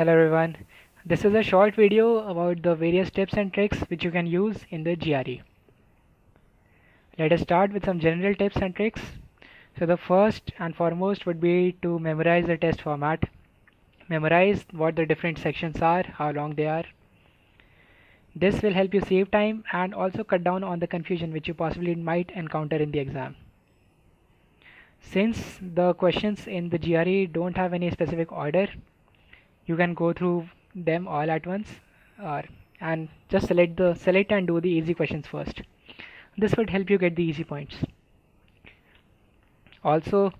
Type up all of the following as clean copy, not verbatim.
Hello everyone. This is a short video about the various tips and tricks which you can use in the GRE. Let us start with some general tips and tricks. So the first and foremost would be to memorize the test format. Memorize what the different sections are, how long they are. This will help you save time and also cut down on the confusion which you possibly might encounter in the exam. Since the questions in the GRE don't have any specific order, you can go through them all at once and just select and do the easy questions first. This would help you get the easy points. Also,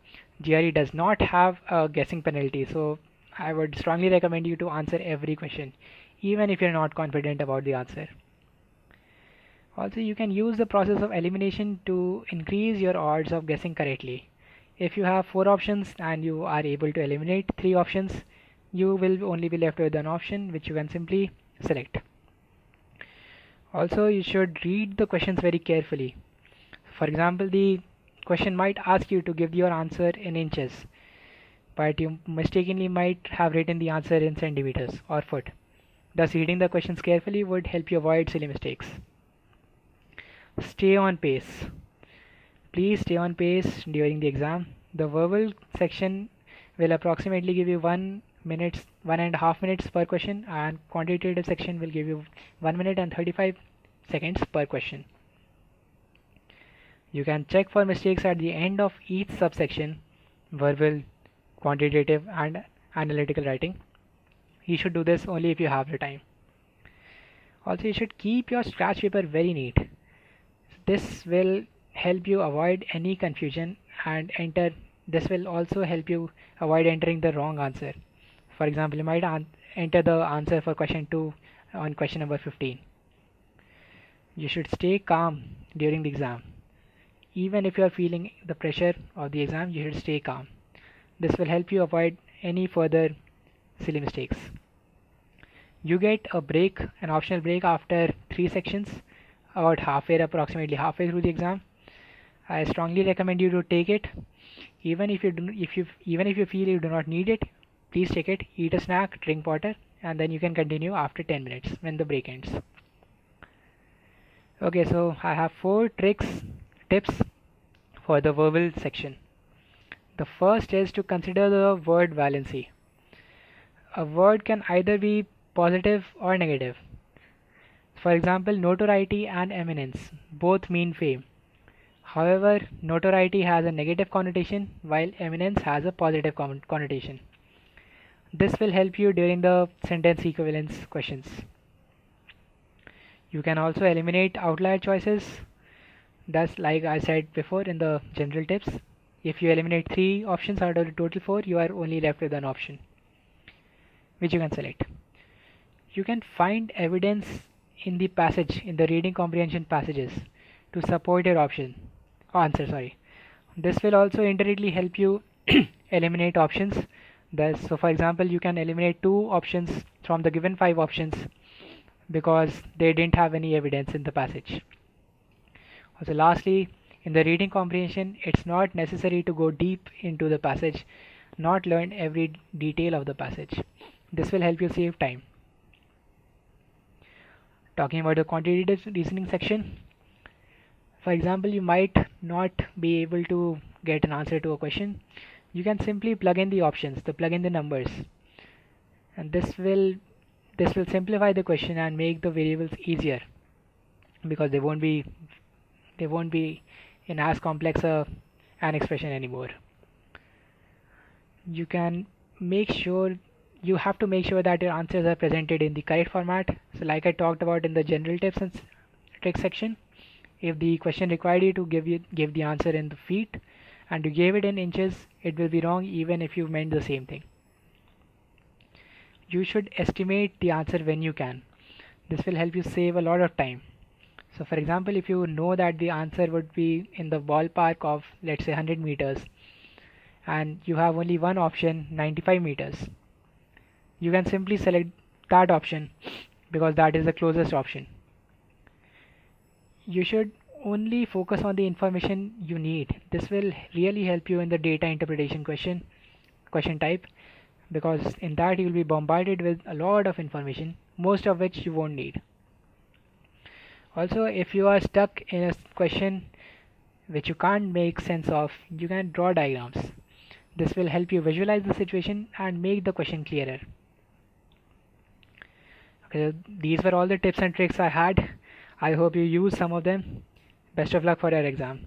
GRE does not have a guessing penalty, so I would strongly recommend you to answer every question, even if you're not confident about the answer. Also, you can use the process of elimination to increase your odds of guessing correctly. If you have 4 options and you are able to eliminate 3 options, you will only be left with an option which you can simply select. Also, you should read the questions very carefully. For example, the question might ask you to give your answer in inches, but you mistakenly might have written the answer in centimeters or foot. Thus, reading the questions carefully would help you avoid silly mistakes. Stay on pace. Please stay on pace during the exam. The verbal section will approximately give you 1.5 minutes per question, and quantitative section will give you 1 minute and 35 seconds per question. You can check for mistakes at the end of each subsection: verbal, quantitative and analytical writing. You should do this only if you have the time. Also, you should keep your scratch paper very neat. This will help you avoid any confusion and this will also help you avoid entering the wrong answer. For example, you might enter the answer for question 2 on question number 15. You should stay calm during the exam. Even if you are feeling the pressure of the exam, you should stay calm. This will help you avoid any further silly mistakes. You get a break, an optional break after 3 sections, about approximately halfway through the exam. I strongly recommend you to take it. Even if you feel you do not need it, please take it, eat a snack, drink water, and then you can continue after 10 minutes when the break ends. Okay, so I have 4 tips for the verbal section. The first is to consider the word valency. A word can either be positive or negative. For example, notoriety and eminence both mean fame. However, notoriety has a negative connotation while eminence has a positive connotation. This will help you during the sentence equivalence questions. You can also eliminate outlier choices. Thus, like I said before in the general tips, if you eliminate 3 options out of the total 4, you are only left with an option which you can select. You can find evidence in the passage, in the reading comprehension passages, to support your answer. This will also indirectly help you eliminate options. So for example, you can eliminate 2 options from the given 5 options because they didn't have any evidence in the passage. Also, lastly, in the reading comprehension, it's not necessary to go deep into the passage, not learn every detail of the passage. This will help you save time. Talking about the quantitative reasoning section, for example, you might not be able to get an answer to a question. You can simply plug in the options, plug in the numbers, and this will simplify the question and make the variables easier because they won't be in as complex an expression anymore. You have to make sure that your answers are presented in the correct format. So like I talked about in the general tips and tricks section, if the question required you to give the answer in the feet and you gave it in inches, it will be wrong even if you meant the same thing. You should estimate the answer when you can. This will help you save a lot of time. So for example, if you know that the answer would be in the ballpark of, let's say, 100 meters and you have only one option, 95 meters, you can simply select that option because that is the closest option. You should only focus on the information you need. This will really help you in the data interpretation question type, because in that you'll be bombarded with a lot of information, most of which you won't need. Also, if you are stuck in a question which you can't make sense of, you can draw diagrams. This will help you visualize the situation and make the question clearer. Okay, these were all the tips and tricks I had. I hope you use some of them. Best of luck for your exam.